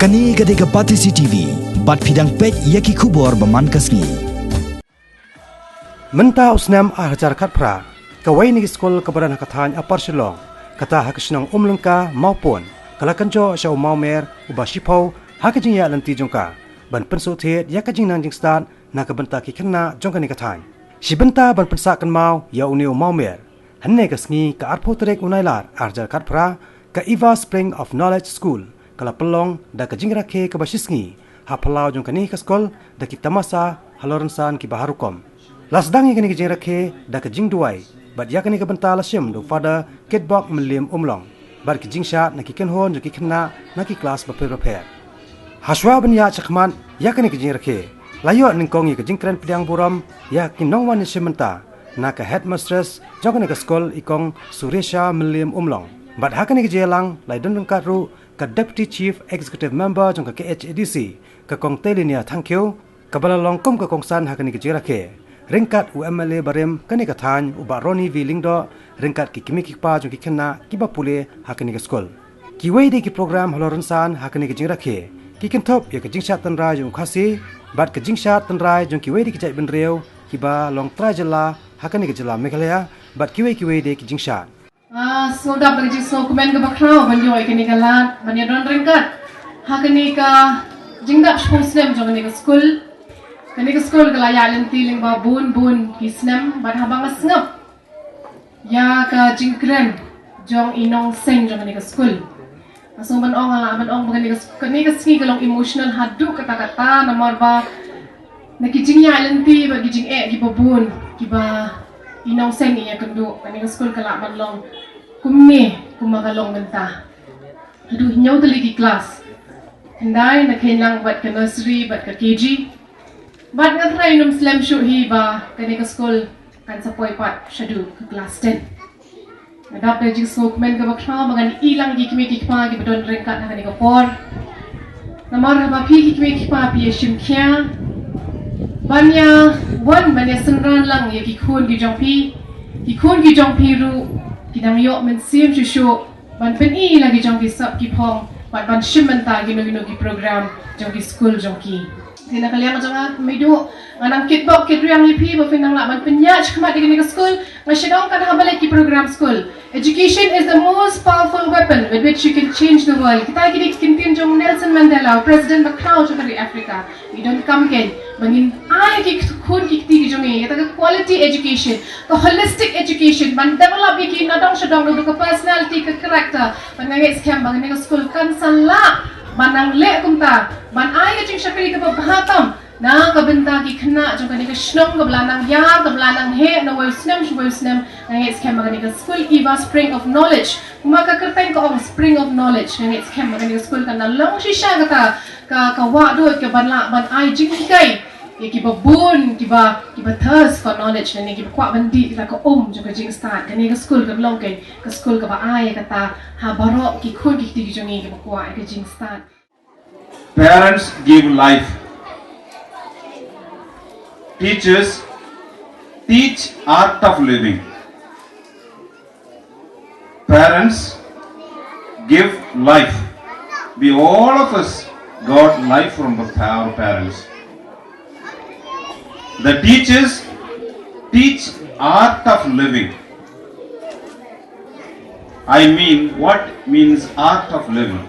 Kani gadega Patisi TV, bat fidang pek yaki kubor baman kasni. Menta usnam ajar katpra, kawai ni skol kebaran hakathan apar silong, kata hakisnang umlengka maupun kalakanjo syau Mawmer ubashipau haka Jingïaid Lynti Jongka, ban pensuthet yaka jingnang jingstan na kabenta kikena Jongka ni kathan. Si benta ban pensakan mau ya uniu Mawmer, hanne kasngi ka arpotrek unailar ajar katpra ka Eva Spring of Knowledge School. Kala pelong da ka Rakhe ka basisngi ha palau jong kani ka skol da ki tamasa haloransan ki baharukom lasdangi kani ka Rakhe da ka duai bad ya kani ka bentala sim do fada ketbok melim umlong bad ki jingshat na ki kenhon jo ki kena na ki kelas ba prepare haswa ban ya chakman ya kani ka Rakhe layo ningkong ka jingkren pediang buram ya ki nongwan ni simenta na ka headmistress jong kani ka skol ikong Suresha melim umlong bad ha kani ka jelang lai dun katru ka Deputy Chief Executive Member Jongka KHADC ka kong telinia thankyu ka balalong kom ka kongsan hakani ka Rakhe ringkat UMLA barem kani ka than uba Roni V Lingdo ringkat ki kimi ki pa jong ki kena ki ba pule hakani ka skol ki wei de ki program haloransan hakani ka Rakhe ki kentop ya ka jingshat tanrai jong khasi bat ka jingshat tanrai jong ki wei de ki jai benreu ki ba long trajala hakani ka jala Meghalaya bat ki wei de ki jingshat so dap lagi so komen ke bakrau banjoi kini kalat banya don ringkat hakani ka jingdap shposnem jong ni ka school kala ya Lynti lingba bun kisnem bat habang asngap ya ka jingkren jong inong seng jong ni ka school asong ban ong kani ka singi kalong emotional hadu kata-kata nomor ba naki Jingïaid Lynti ba Jingïaid ki babun ki ba inong seng iya kendu kani ka school kala ban long kumni kumagalong ganta hadu hinyaw taligi class hinday na kailang bat ka nursery bat ka KG bat nga try num slam show hi ba kani ka school kan sa poy pat shadu ka class 10 nadap na jing smoke men ka bakra magan ilang gi kimi kikpa gi badon rengkat na kani ka por namar ba pi gi kimi kikpa pi shim kya banya senran lang ya ki khun gi jong pi ru kinang yo men sim shushu ban pen i lagi jong ki sap ki phong ban shim menta gino ki program jong ki school jong ki kina kaliang jong medu anang kitbok kitryang ipi ba finang la ban penya chkmat di ka school ngadong kan habale ki program school. Education is the most powerful weapon with which you can change the world. Kita kini kintin jong Nelson Mandela, President Rakhe dari Afrika. We don't come ken bangin ai ki khun ki ti jong ni kita quality education, the holistic education, ban develop ki nadong shadong do ka personality ka character. Ban ngai scam bang ni school kan sala banang le kumta ban ai ka jing shakri ka bahatam na kabenta ki khna jong kani ka shnong ka blanang ya ka blanang he na wesnem ngai scam bang ni school Eva Spring of Knowledge maka kerteng ka Spring of Knowledge ngai scam bang ni school kan long shisha ka wa do ka ban ai jingkai ki babun ki ba thirst for knowledge ni ki kwa bandi la ka jong ka jing start kani ka school ka long kai ka school ka ba ai kata ha baro ki khun ki ti jong ni ki kwa ka jing start. Parents give life. Teachers teach art of living. Parents give life. We all of us got life from our parents. The teachers teach art of living. I mean, what means art of living?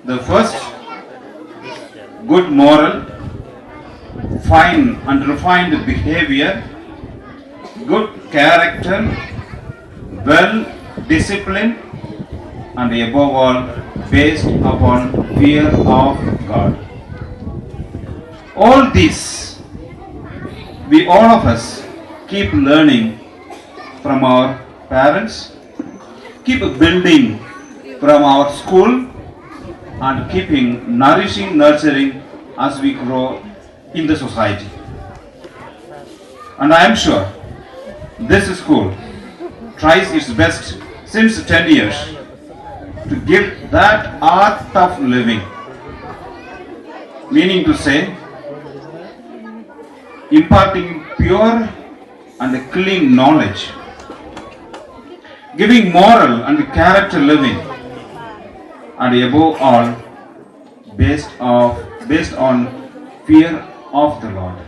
The first, good moral, fine and refined behavior, good character, well disciplined, and above all, based upon fear of God. All this, we all of us keep learning from our parents, keep building from our school, and keeping nurturing as we grow in the society. And I am sure this school tries its best since 10 years to give that art of living, meaning to say, imparting pure and clean knowledge, giving moral and character living, and above all, based on fear of the Lord.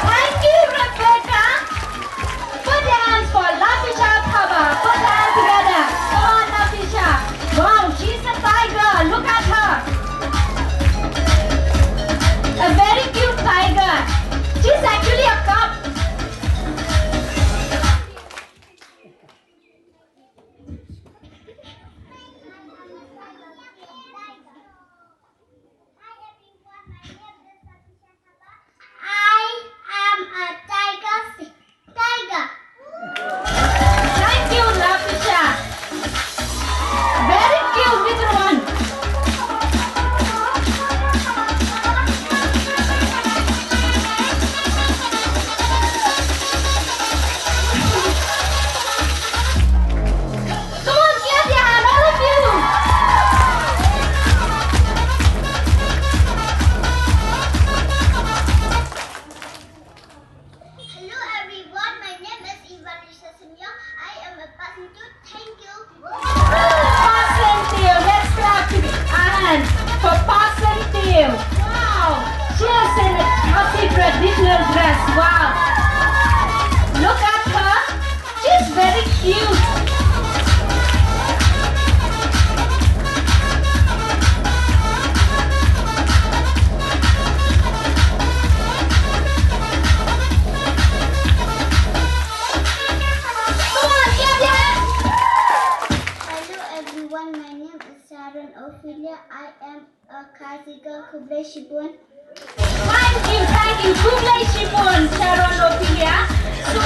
Thank you, Rebecca. Put your hands for Lafisha Paba. Put your hands together. Come on, Lafisha. Wow, she's a tiger. Look at her. A very cute tiger. She's actually a cub. Thank you, Lafisha. Very cute, little one. Come on, clap your hand, all of you. Hello everyone, my name is Ivanisha Sunyo. I am a passenger. Thank you. Parcel let's clap our hands for Parcel Tail. Wow, she is in a classic traditional dress. Wow, look at her. She's very cute. Come on, clap your hands. Hello everyone, my name is Sharon Ophelia. I am a classical Kublai Shibun. Thank you. Kublai Shibun, Sharon Ophelia. So,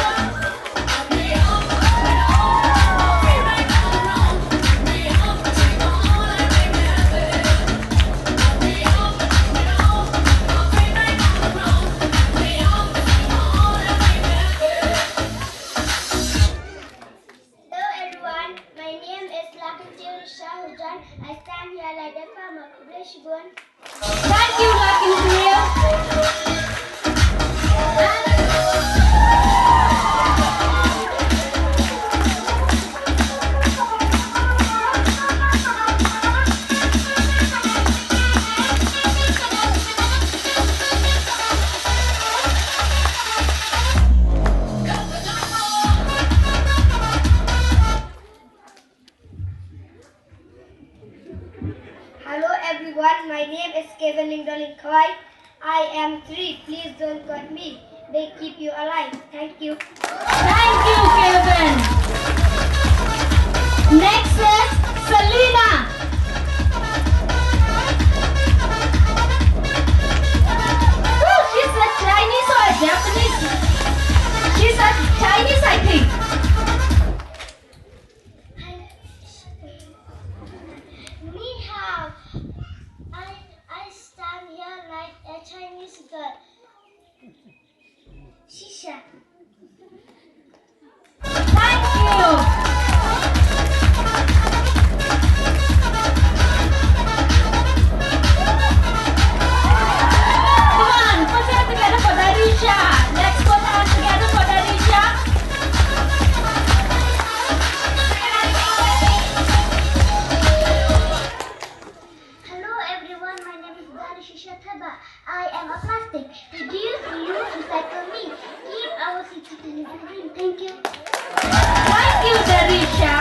Hello everyone, my name is Lakshmi Shahujan. I stand here like that from a Kublai Shibun. thank you, Lucky Real. My name is Kevin Lingdolin Koi. I am 3. Please don't cut me. They keep you alive. Thank you. Thank you, Kevin. Next is Selena. Oh, she's a Chinese or a Japanese? She's a Chinese, I think. Ni hao. I stand here like a Chinese girl. Shisha. Thank you. Come on, put your hands together for Darisha. Let's put our hands together for Darisha. Hello everyone, my name is Darisha Thaba. I am a plastic. Reduce, reuse, recycle me. Keep our city clean and green. Thank you. Thank you, Darisha.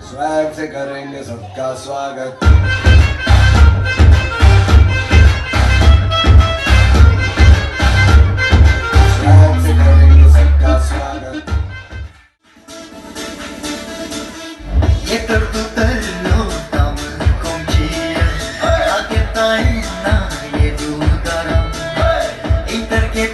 Swag से करेंगे सबका स्वागत swag से करेंगे सबका स्वागत ये कर तू तल्लो तम कुंचिया आगे ताई ना ये दूतरा इंटर के